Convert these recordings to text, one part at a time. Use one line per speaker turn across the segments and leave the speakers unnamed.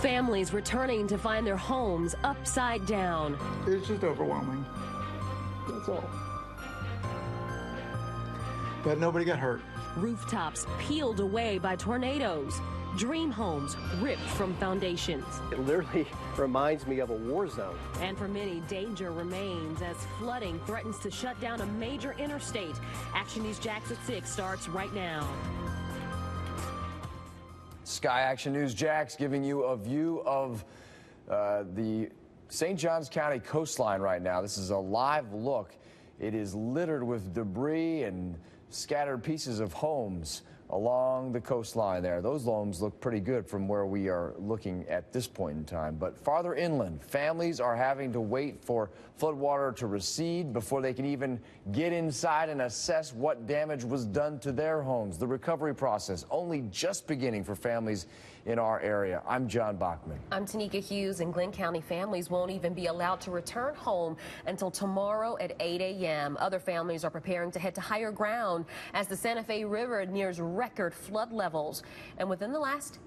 Families returning to find their homes upside down.
It's just overwhelming. That's all. But nobody got hurt.
Rooftops peeled away by tornadoes. Dream homes ripped from foundations.
It literally reminds me of a war zone.
And for many, danger remains as flooding threatens to shut down a major interstate. Action News Jax at 6 starts right now.
Sky Action News Jax giving you a view of the St. Johns County coastline right now. This is a live look. It is littered with debris and scattered pieces of homes along the coastline there. Those homes look pretty good from where we are looking at this point in time. But farther inland, families are having to wait for floodwater to recede before they can even get inside and assess what damage was done to their homes. The recovery process only just beginning for families in our area. I'm John Bachman.
I'm Tanika Hughes. In Glenn County, families won't even be allowed to return home until tomorrow at 8 a.m. Other families are preparing to head to higher ground as the Santa Fe River nears record flood levels. And within the last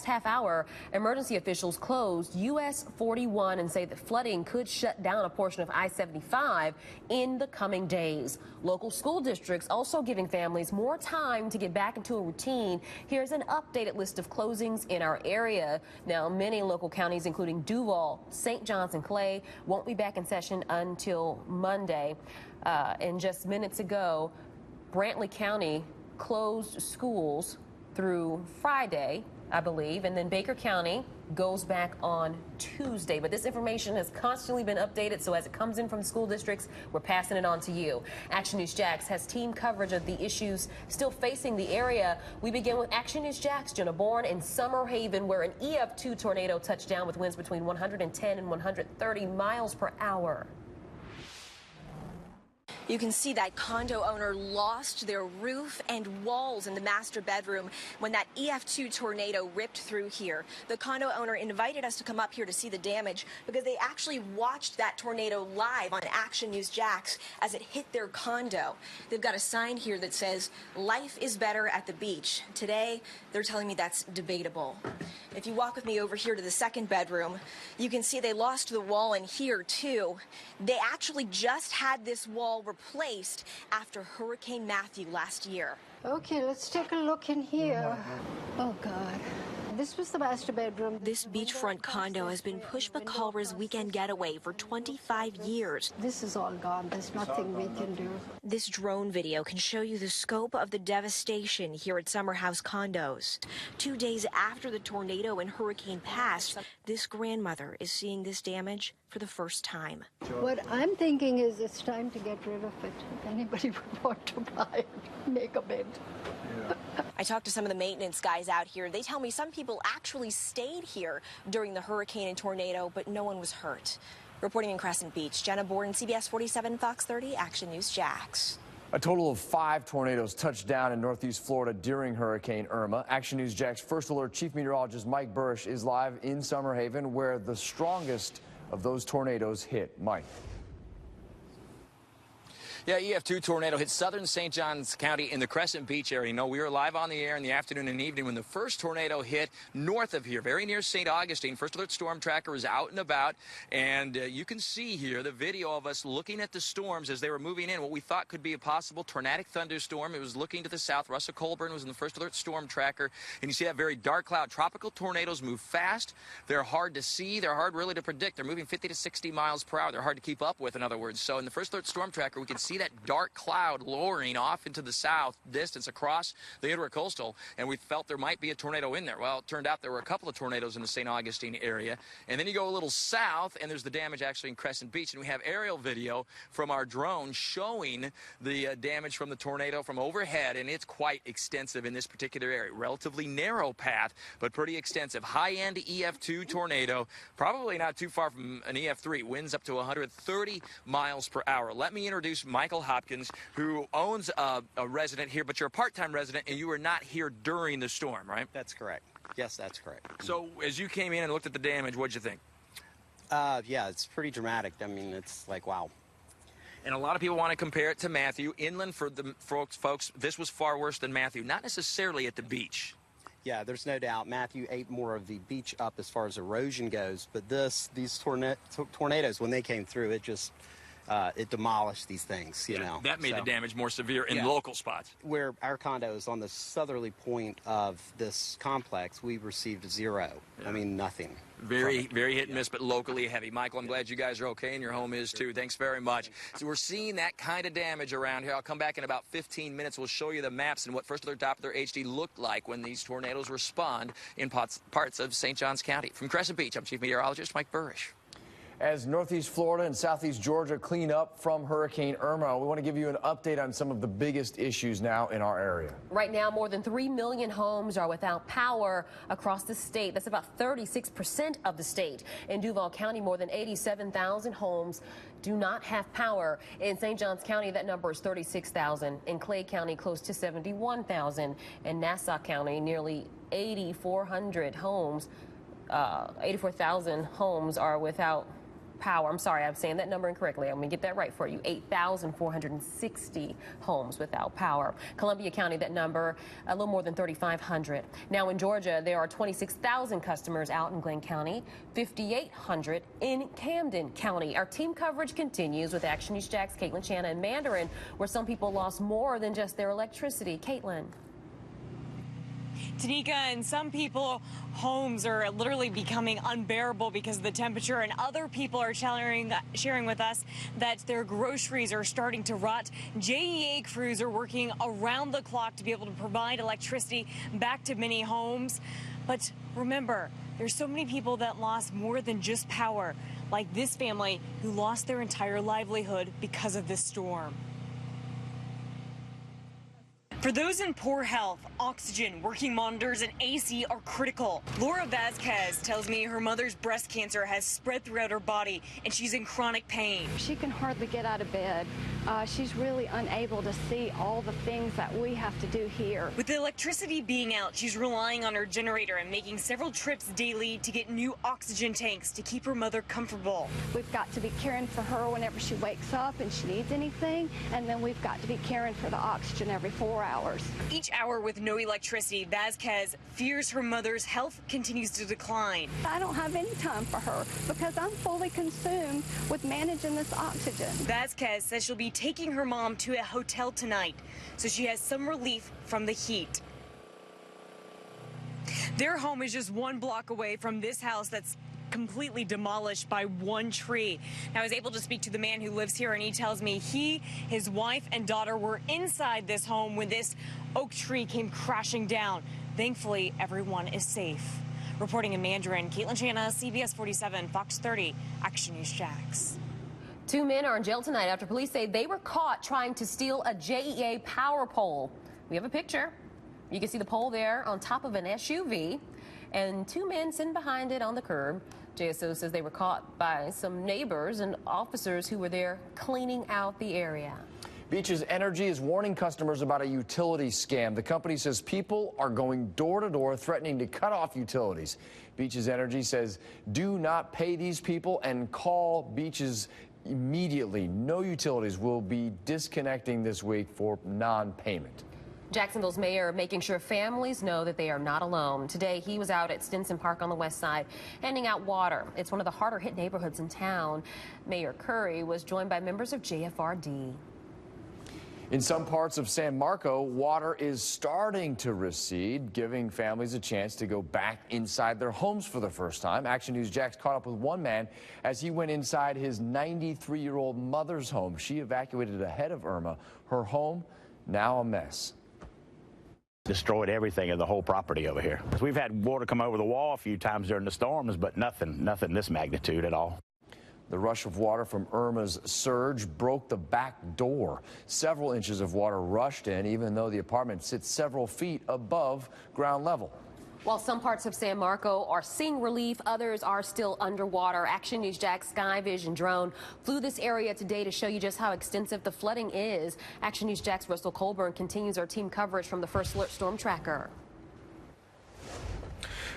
half hour, emergency officials closed US 41 and say that flooding could shut down a portion of I-75 in the coming days. Local school districts also giving families more time to get back into a routine. Here's an updated list of closings in our area. Now, many local counties, including Duval, St. Johns, and Clay, won't be back in session until Monday. And just minutes ago, Brantley County closed schools through Friday, I believe, and then Baker County goes back on Tuesday. But this information has constantly been updated, so as it comes in from school districts, we're passing it on to you. Action News Jax has team coverage of the issues still facing the area. We begin with Action News Jax, Jenna Bourne in Summer Haven, where an EF2 tornado touched down with winds between 110 and 130 miles per hour.
You can see that condo owner lost their roof and walls in the master bedroom when that EF2 tornado ripped through here. The condo owner invited us to come up here to see the damage because they actually watched that tornado live on Action News Jax as it hit their condo. They've got a sign here that says, "Life is better at the beach." Today, they're telling me that's debatable. If you walk with me over here to the second bedroom, you can see they lost the wall in here too. They actually just had this wall replaced after Hurricane Matthew last year.
Okay, let's take a look in here. Oh, God. This was the master bedroom.
This beachfront condo has been Push McCulra's weekend getaway for 25 years.
This is all gone. There's nothing we can do.
This drone video can show you the scope of the devastation here at Summer House Condos. 2 days after the tornado and hurricane passed, this grandmother is seeing this damage for the first time.
What I'm thinking is it's time to get rid of it. If anybody would want to buy it, make a bid.
I talked to some of the maintenance guys out here. They tell me some people actually stayed here during the hurricane and tornado, but no one was hurt. Reporting in Crescent Beach, Jenna Borden, CBS 47, Fox 30, Action News Jax.
A total of 5 tornadoes touched down in northeast Florida during Hurricane Irma. Action News Jax First Alert Chief Meteorologist Mike Burrish is live in Summer Haven, where the strongest of those tornadoes hit. Mike.
Yeah, EF2 tornado hit southern St. Johns County in the Crescent Beach area. You know, we were live on the air in the afternoon and evening when the first tornado hit north of here, very near St. Augustine. First Alert Storm Tracker is out and about, and you can see here the video of us looking at the storms as they were moving in. What we thought could be a possible tornadic thunderstorm. It was looking to the south. Russell Colburn was in the First Alert Storm Tracker, and you see that very dark cloud. Tropical tornadoes move fast. They're hard to see. They're hard really to predict. They're moving 50 to 60 miles per hour. They're hard to keep up with, in other words. So in the First Alert Storm Tracker, we can see that dark cloud lowering off into the south distance across the intercoastal, and we felt there might be a tornado in there. Well, it turned out there were a couple of tornadoes in the St. Augustine area, and then you go a little south and there's the damage actually in Crescent Beach, and we have aerial video from our drone showing the damage from the tornado from overhead, and it's quite extensive in this particular area. Relatively narrow path, but pretty extensive. High-end EF2 tornado, probably not too far from an EF3. Winds up to 130 miles per hour. Let me introduce Michael Hopkins, who owns a resident here, but you're a part-time resident, and you were not here during the storm, right?
That's correct. Yes, that's correct.
So as you came in and looked at the damage, what'd you think?
Yeah, it's pretty dramatic. I mean, it's like, wow.
And a lot of people want to compare it to Matthew. Inland, for the folks, this was far worse than Matthew. Not necessarily at the beach.
Yeah, there's no doubt. Matthew ate more of the beach up as far as erosion goes, but these tornadoes, when they came through, it just it demolished these things, you know.
That made the damage more severe in local spots.
Where our condo is on the southerly point of this complex, we received zero. I mean, nothing.
Very hit and miss, but locally heavy. Michael, I'm glad you guys are okay and your home is too. Thanks very much. So we're seeing that kind of damage around here. I'll come back in about 15 minutes. We'll show you the maps and what First Alert Doppler HD looked like when these tornadoes respond in parts of St. Johns County. From Crescent Beach, I'm Chief Meteorologist Mike Burrish.
As Northeast Florida and Southeast Georgia clean up from Hurricane Irma, we want to give you an update on some of the biggest issues now in our area.
Right now, more than 3 million homes are without power across the state. That's about 36% of the state. In Duval County, more than 87,000 homes do not have power. In St. Johns County, that number is 36,000. In Clay County, close to 71,000. In Nassau County, nearly 8,400 homes, 84,000 homes are without power. I'm sorry, I'm saying that number incorrectly. I'm going to get that right for you. 8,460 homes without power. Columbia County, that number, a little more than 3,500. Now in Georgia, there are 26,000 customers out in Glenn County, 5,800 in Camden County. Our team coverage continues with Action News Jack's Caitlin Shanna in Mandarin, where some people lost more than just their electricity. Caitlin.
Tanika, and some people, homes are literally becoming unbearable because of the temperature, and other people are sharing with us that their groceries are starting to rot. JEA crews are working around the clock to be able to provide electricity back to many homes. But remember, there's so many people that lost more than just power, like this family who lost their entire livelihood because of this storm. For those in poor health, oxygen, working monitors, and AC are critical. Laura Vasquez tells me her mother's breast cancer has spread throughout her body and she's in chronic pain.
She can hardly get out of bed. She's really unable to see all the things that we have to do here.
With the electricity being out, she's relying on her generator and making several trips daily to get new oxygen tanks to keep her mother comfortable.
We've got to be caring for her whenever she wakes up and she needs anything, and then we've got to be caring for the oxygen every 4 hours.
Each hour with no electricity, Vasquez fears her mother's health continues to decline.
I don't have any time for her because I'm fully consumed with managing this oxygen.
Vasquez says she'll be taking her mom to a hotel tonight so she has some relief from the heat. Their home is just 1 block away from this house that's completely demolished by one tree. Now, I was able to speak to the man who lives here, and he tells me he, his wife, and daughter were inside this home when this oak tree came crashing down. Thankfully, everyone is safe. Reporting in Mandarin, Caitlin Shanna, CBS 47, Fox 30, Action News Jax.
2 men are in jail tonight after police say they were caught trying to steal a JEA power pole. We have a picture. You can see the pole there on top of an SUV, and 2 men sitting behind it on the curb. JSO says they were caught by some neighbors and officers who were there cleaning out the area.
Beaches Energy is warning customers about a utility scam. The company says people are going door to door threatening to cut off utilities. Beaches Energy says do not pay these people and call Beaches immediately. No utilities will be disconnecting this week for non-payment.
Jacksonville's mayor making sure families know that they are not alone. Today, he was out at Stinson Park on the west side handing out water. It's one of the harder hit neighborhoods in town. Mayor Curry was joined by members of JFRD.
In some parts of San Marco, water is starting to recede, giving families a chance to go back inside their homes for the first time. Action News Jax caught up with one man as he went inside his 93-year-old mother's home. She evacuated ahead of Irma. Her home, now a mess.
Destroyed everything in the whole property over here. We've had water come over the wall a few times during the storms, but nothing this magnitude at all.
The rush of water from Irma's surge broke the back door. Several inches of water rushed in, even though the apartment sits several feet above ground level.
While some parts of San Marco are seeing relief, others are still underwater. Action News Jack's Sky Vision drone flew this area today to show you just how extensive the flooding is. Action News Jack's Russell Colburn continues our team coverage from the First Alert Storm Tracker.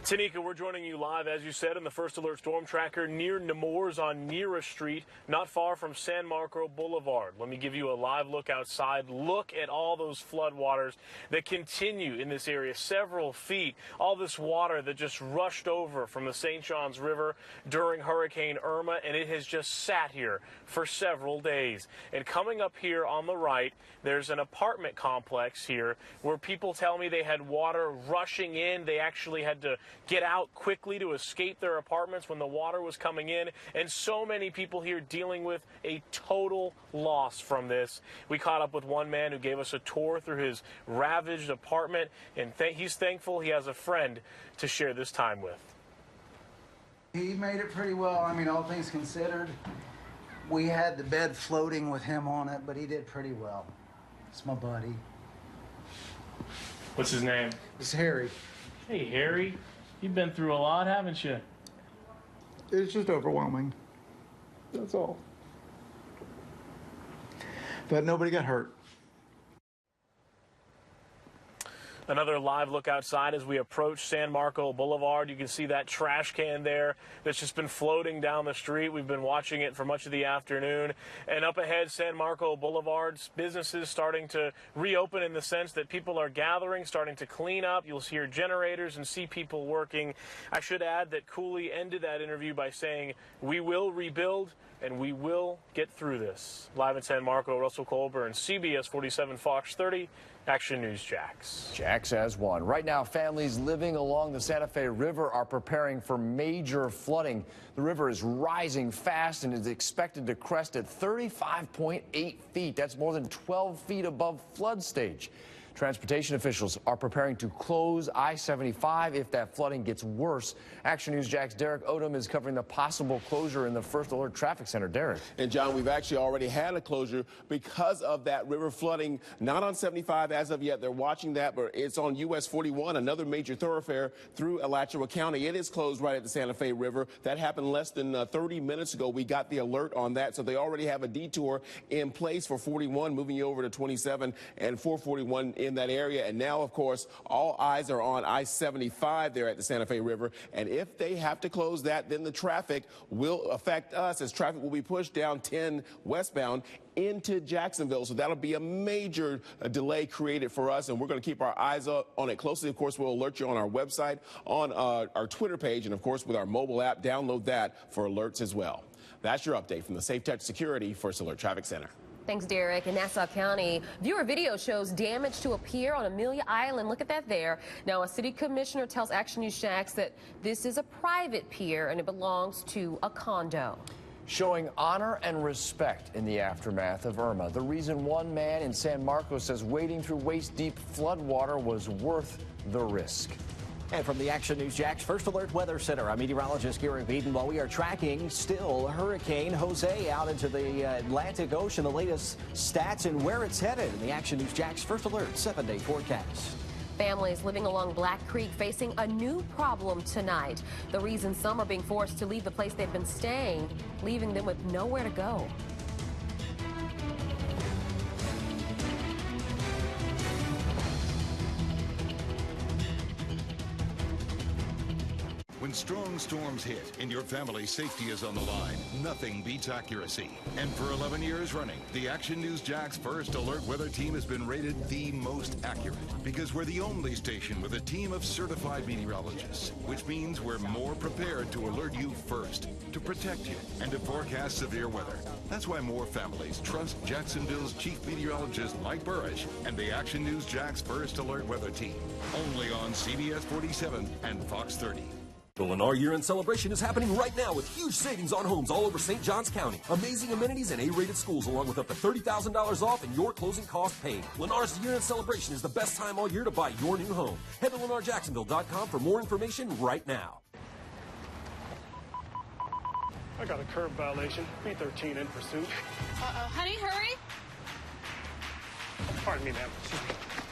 Tanika, we're joining you live, as you said, in the First Alert Storm Tracker near Nemours on Neera Street, not far from San Marco Boulevard. Let me give you a live look outside. Look at all those floodwaters that continue in this area, several feet. All this water that just rushed over from the St. Johns River during Hurricane Irma, and it has just sat here for several days. And coming up here on the right, there's an apartment complex here where people tell me they had water rushing in. They actually had to get out quickly to escape their apartments when the water was coming in, and so many people here dealing with a total loss from this. We caught up with one man who gave us a tour through his ravaged apartment, and he's thankful he has a friend to share this time with.
He made it pretty well. I mean, all things considered. We had the bed floating with him on it, but he did pretty well. It's my buddy.
What's his name?
It's Harry.
Hey, Harry. You've been through a lot, haven't you?
It's just overwhelming. That's all. But nobody got hurt.
Another live look outside as we approach San Marco Boulevard. You can see that trash can there that's just been floating down the street. We've been watching it for much of the afternoon. And up ahead, San Marco Boulevard's businesses starting to reopen in the sense that people are gathering, starting to clean up. You'll hear generators and see people working. I should add that Cooley ended that interview by saying, "We will rebuild and we will get through this." Live in San Marco, Russell Colburn, CBS 47 Fox 30. Action News Jax.
Jax has one. Right now, families living along the Santa Fe River are preparing for major flooding. The river is rising fast and is expected to crest at 35.8 feet. That's more than 12 feet above flood stage. Transportation officials are preparing to close I-75 if that flooding gets worse. Action News Jack's Derek Odom is covering the possible closure in the First Alert Traffic Center. Derek.
And John, we've actually already had a closure because of that river flooding. Not on 75 as of yet. They're watching that, but it's on US 41, another major thoroughfare through Alachua County. It is closed right at the Santa Fe River. That happened less than 30 minutes ago. We got the alert on that, so they already have a detour in place for 41, moving you over to 27 and 441 in that area. And now, of course, all eyes are on I-75 there at the Santa Fe River. And if they have to close that, then the traffic will affect us, as traffic will be pushed down 10 westbound into Jacksonville. So that'll be a major delay created for us, and we're going to keep our eyes on it closely. Of course, we'll alert you on our website, on our Twitter page, and of course with our mobile app. Download that for alerts as well. That's your update from the Safe Touch Security First Alert Traffic Center.
Thanks, Derek. In Nassau County, viewer video shows damage to a pier on Amelia Island. Look at that there. Now, a city commissioner tells Action News Jax that this is a private pier and it belongs to a condo.
Showing honor and respect in the aftermath of Irma. The reason one man in San Marcos says wading through waist-deep floodwater was worth the risk.
And from the Action News Jax First Alert Weather Center, I'm meteorologist Gary Beaton. While we are tracking still Hurricane Jose out into the Atlantic Ocean, the latest stats and where it's headed in the Action News Jax First Alert 7-day forecast.
Families living along Black Creek facing a new problem tonight. The reason some are being forced to leave the place they've been staying, leaving them with nowhere to go.
When strong storms hit and your family's safety is on the line, nothing beats accuracy. And for 11 years running, the Action News Jax First Alert Weather Team has been rated the most accurate because we're the only station with a team of certified meteorologists, which means we're more prepared to alert you first, to protect you, and to forecast severe weather. That's why more families trust Jacksonville's chief meteorologist Mike Burrish and the Action News Jax First Alert Weather Team. Only on CBS 47 and Fox 30.
The Lennar year-end celebration is happening right now with huge savings on homes all over St. Johns County. Amazing amenities and A-rated schools along with up to $30,000 off and your closing cost paid. Lennar's year-end celebration is the best time all year to buy your new home. Head to LennarJacksonville.com for more information right now.
I got a curb violation. B13 in pursuit.
Uh-oh. Honey, hurry.
Pardon me, ma'am.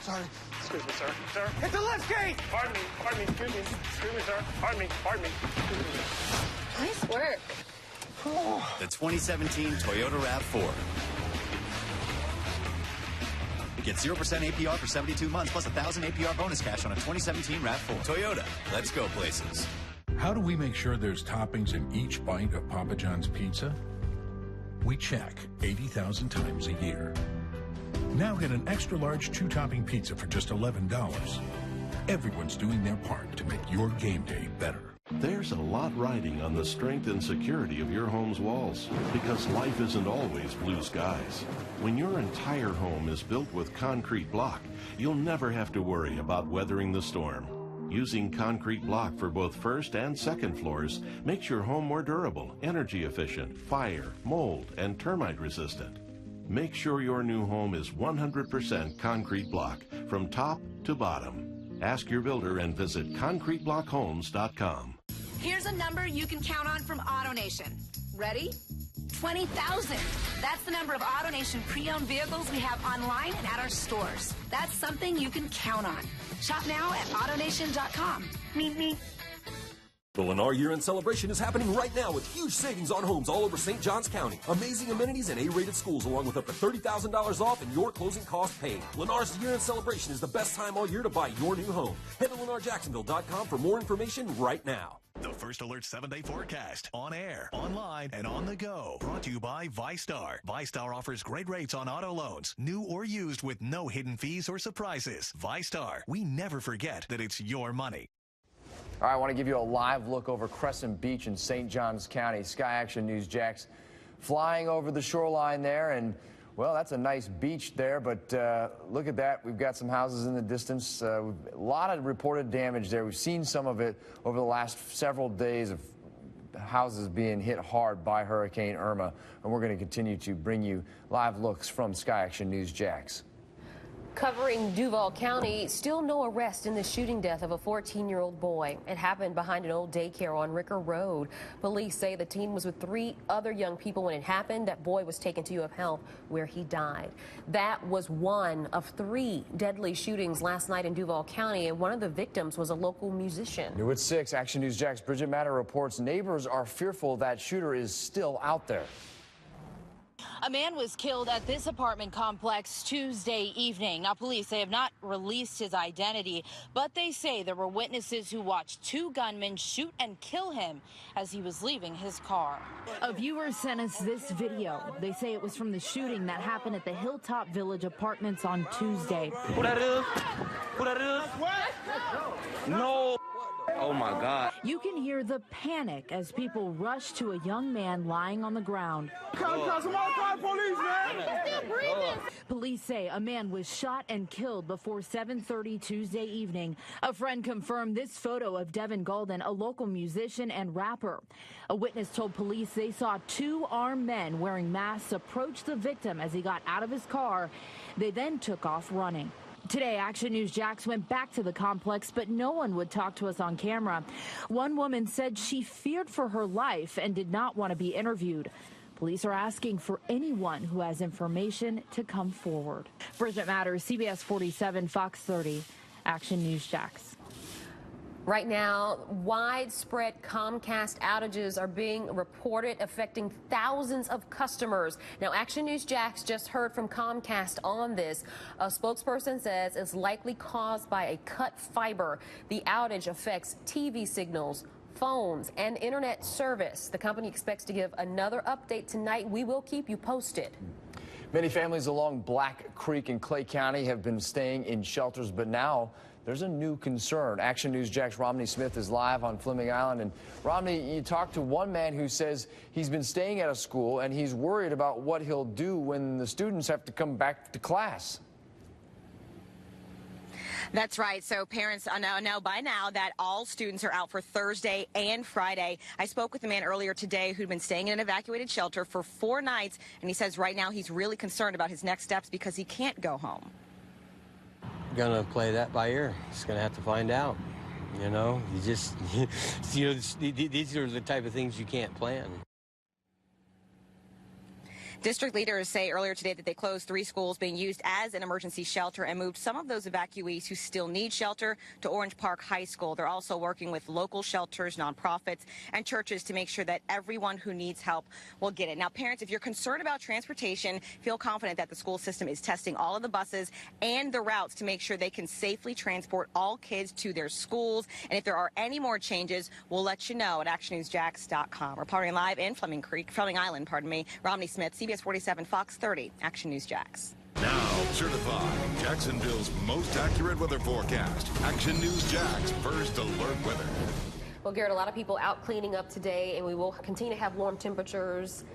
Sorry.
Excuse me, sir. Sir?
Hit the left gate!
Pardon me. Pardon me. Excuse me. Excuse me, sir. Pardon me. Pardon me.
Nice work.
The 2017 Toyota RAV4. Get 0% APR for 72 months plus $1,000 APR bonus cash on a 2017 RAV4. Toyota, let's go places.
How do we make sure there's toppings in each bite of Papa John's pizza? We check 80,000 times a year. Now get an extra large 2-topping pizza for just $11. Everyone's doing their part to make your game day better.
There's a lot riding on the strength and security of your home's walls, because life isn't always blue skies. When your entire home is built with concrete block, you'll never have to worry about weathering the storm. Using concrete block for both first and second floors makes your home more durable, energy efficient, fire, mold, and termite resistant. Make sure your new home is 100% concrete block from top to bottom. Ask your builder and visit concreteblockhomes.com.
Here's a number you can count on from AutoNation. Ready? 20,000. That's the number of AutoNation pre-owned vehicles we have online and at our stores. That's something you can count on. Shop now at AutoNation.com. Meet me.
The Lennar year-end celebration is happening right now with huge savings on homes all over St. Johns County. Amazing amenities and A-rated schools along with up to $30,000 off and your closing cost paid. Lennar's year-end celebration is the best time all year to buy your new home. Head to LennarJacksonville.com for more information right now.
The First Alert 7-day forecast. On air, online, and on the go. Brought to you by ViStar. ViStar offers great rates on auto loans, new or used, with no hidden fees or surprises. ViStar. We never forget that it's your money.
All right, I want to give you a live look over Crescent Beach in St. Johns County. Sky Action News Jax flying over the shoreline there, and well, that's a nice beach there, but look at that. We've got some houses in the distance. A lot of reported damage there. We've seen some of it over the last several days of houses being hit hard by Hurricane Irma, and we're going to continue to bring you live looks from Sky Action News Jax.
Covering Duval County, still no arrest in the shooting death of a 14-year-old boy. It happened behind an old daycare on Ricker Road. Police say the teen was with 3 other young people when it happened. That boy was taken to U of Health, where he died. That was one of 3 deadly shootings last night in Duval County, and one of the victims was a local musician.
New at 6, Action News Jax Bridget Matter reports neighbors are fearful that shooter is still out there.
A man was killed at this apartment complex Tuesday evening. Now, police, they have not released his identity, but they say there were witnesses who watched 2 gunmen shoot and kill him as he was leaving his car.
A viewer sent us this video. They say it was from the shooting that happened at the Hilltop Village Apartments on Tuesday.
Who that is? Who that is? What? No. Oh, my God.
You can hear the panic as people rush to a young man lying on the ground.
Come on, police, man.
Police say a man was shot and killed before 7:30 Tuesday evening. A friend confirmed this photo of Devin Golden, a local musician and rapper. A witness told police they saw 2 armed men wearing masks approach the victim as he got out of his car. They then took off running. Today, Action News Jax went back to the complex, but no one would talk to us on camera. One woman said she feared for her life and did not want to be interviewed. Police are asking for anyone who has information to come forward. Bridget Matters, CBS 47, Fox 30, Action News Jax.
Right now, widespread Comcast outages are being reported, affecting thousands of customers. Now, Action News Jax just heard from Comcast on this. A spokesperson says it's likely caused by a cut fiber. The outage affects TV signals, phones, and internet service. The company expects to give another update tonight. We will keep you posted.
Many families along Black Creek in Clay County have been staying in shelters, but now there's a new concern. Action News Jax Romney Smith is live on Fleming Island. And Romney, you talked to one man who says he's been staying at a school and he's worried about what he'll do when the students have to come back to class.
That's right. So parents know by now that all students are out for Thursday and Friday. I spoke with a man earlier today who'd been staying in an evacuated shelter for 4 nights, and he says right now he's really concerned about his next steps because he can't go home.
Gonna play that by ear. Just gonna have to find out. You know, these are the type of things you can't plan.
District leaders say earlier today that they closed 3 schools being used as an emergency shelter and moved some of those evacuees who still need shelter to Orange Park High School. They're also working with local shelters, nonprofits, and churches to make sure that everyone who needs help will get it. Now, parents, if you're concerned about transportation, feel confident that the school system is testing all of the buses and the routes to make sure they can safely transport all kids to their schools. And if there are any more changes, we'll let you know at actionnewsjax.com. Reporting live in Fleming Island, Romney Smith, CBS 47, Fox 30, Action News Jax.
Now, certified Jacksonville's most accurate weather forecast. Action News Jax First Alert Weather.
Well, Garrett, a lot of people out cleaning up today, and we will continue to have warm temperatures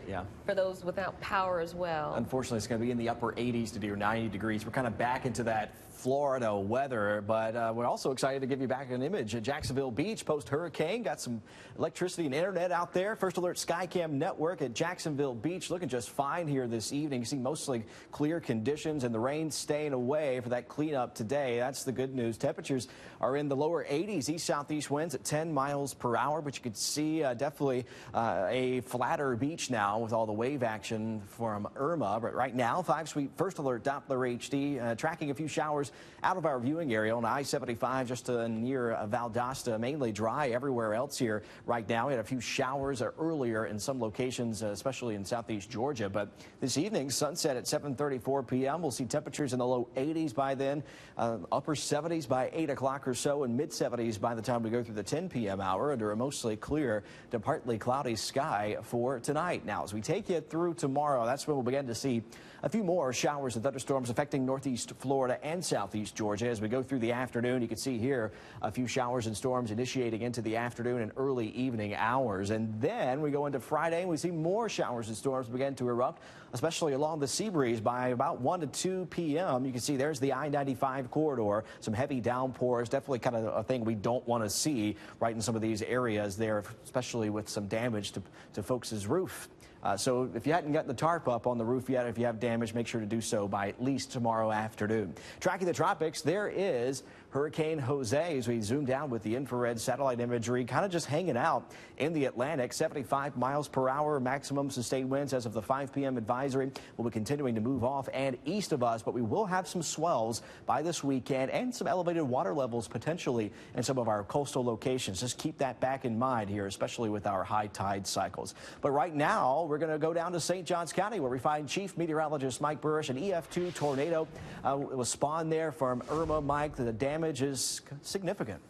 for those without power as well.
Unfortunately, it's going to be in the upper 80s to near 90 degrees. We're kind of back into that Florida weather, but we're also excited to give you back an image at Jacksonville Beach post-hurricane. Got some electricity and internet out there. First Alert Skycam network at Jacksonville Beach looking just fine here this evening. You see mostly clear conditions and the rain staying away for that cleanup today. That's the good news. Temperatures are in the lower 80s, east-southeast winds at 10 miles per hour, but you could see definitely a flatter beach now with all the wave action from Irma. But right now, 5-sweep First Alert Doppler HD tracking a few showers out of our viewing area on I-75 just near Valdosta. Mainly dry everywhere else here right now. We had a few showers earlier in some locations, especially in southeast Georgia. But this evening, sunset at 7:34 p.m. We'll see temperatures in the low 80s by then, upper 70s by 8 o'clock or so, and mid 70s by the time we go through the 10 p.m. hour under a mostly clear to partly cloudy sky for tonight. Now, as we take you through tomorrow, that's when we'll begin to see a few more showers and thunderstorms affecting northeast Florida and southeast Georgia. As we go through the afternoon, you can see here a few showers and storms initiating into the afternoon and early evening hours. And then we go into Friday and we see more showers and storms begin to erupt, especially along the sea breeze by about 1 to 2 p.m. You can see there's the I-95 corridor. Some heavy downpours, definitely kind of a thing we don't want to see right in some of these areas there, especially with some damage to folks' roof. So if you hadn't gotten the tarp up on the roof yet, if you have damage, make sure to do so by at least tomorrow afternoon. Tracking the tropics, there is Hurricane Jose as we zoom down with the infrared satellite imagery, kind of just hanging out in the Atlantic. 75 miles per hour maximum sustained winds as of the 5 p.m. advisory. Will be continuing to move off and east of us, but we will have some swells by this weekend and some elevated water levels potentially in some of our coastal locations. Just keep that back in mind here, especially with our high tide cycles. But right now, we're going to go down to St. Johns County where we find Chief Meteorologist Mike Burrish. An EF2 tornado was spawned there from Irma. Mike, the damage is significant.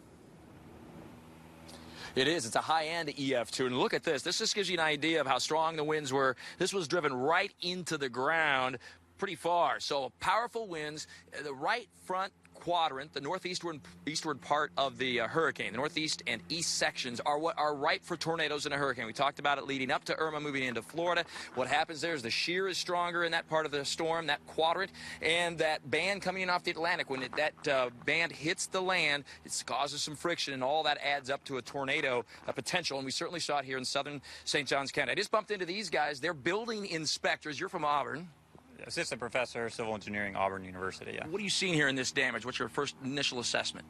It is. It's a high-end EF2. And look at this. This just gives you an idea of how strong the winds were. This was driven right into the ground pretty far. So powerful winds. The right front quadrant, the northeastward part of the hurricane, the northeast and east sections are what are ripe for tornadoes in a hurricane. We talked about it leading up to Irma moving into Florida. What happens there is the shear is stronger in that part of the storm, that quadrant, and that band coming in off the Atlantic. When that band hits the land, it causes some friction, and all that adds up to a tornado potential, and we certainly saw it here in southern St. Johns County. I just bumped into these guys. They're building inspectors. You're from Auburn.
Assistant professor, civil engineering, Auburn University. Yeah.
What are you seeing here in this damage? What's your first initial assessment?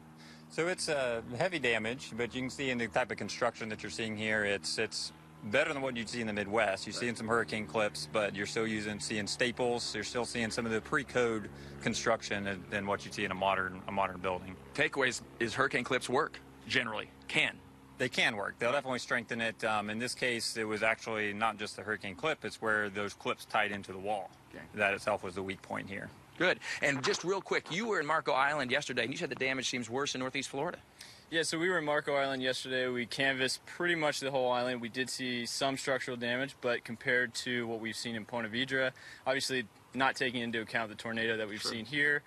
So it's heavy damage, but you can see in the type of construction that you're seeing here, it's better than what you'd see in the Midwest. You're seeing some hurricane clips, but you're still seeing staples. You're still seeing some of the pre-code construction than what you see in a modern building.
Takeaways is hurricane clips work generally.
They can work. They'll definitely strengthen it. In this case, it was actually not just the hurricane clip. It's where those clips tied into the wall. Okay. That itself was the weak point here.
Good. And just real quick, you were in Marco Island yesterday, and you said the damage seems worse in northeast Florida.
Yeah, so we were in Marco Island yesterday. We canvassed pretty much the whole island. We did see some structural damage, but compared to what we've seen in Ponte Vedra, obviously not taking into account the tornado that we've seen here,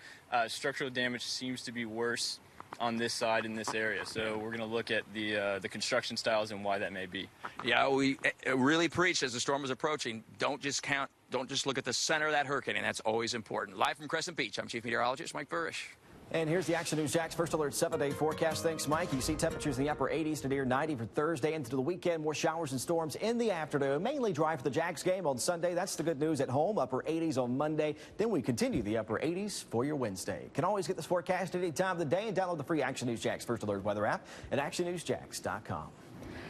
structural damage seems to be worse on this side in this area. So we're going to look at the construction styles and why that may be.
Yeah, we really preached as the storm was approaching, don't just look at the center of that hurricane, and that's always important. Live from Crescent Beach, I'm Chief Meteorologist Mike Burrish.
And here's the Action News Jax First Alert 7-day forecast. Thanks, Mike. You see temperatures in the upper 80s to near 90 for Thursday into the weekend. More showers and storms in the afternoon. Mainly dry for the Jags game on Sunday. That's the good news at home. Upper 80s on Monday. Then we continue the upper 80s for your Wednesday. Can always get this forecast at any time of the day and download the free Action News Jax First Alert weather app at actionnewsjax.com.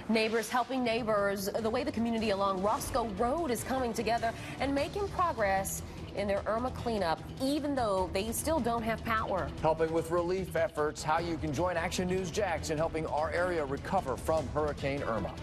Neighbors helping neighbors, the way the community along Roscoe Road is coming together and making progress in their Irma cleanup, even though they still don't have power.
Helping with relief efforts, how you can join Action News Jax in helping our area recover from Hurricane Irma.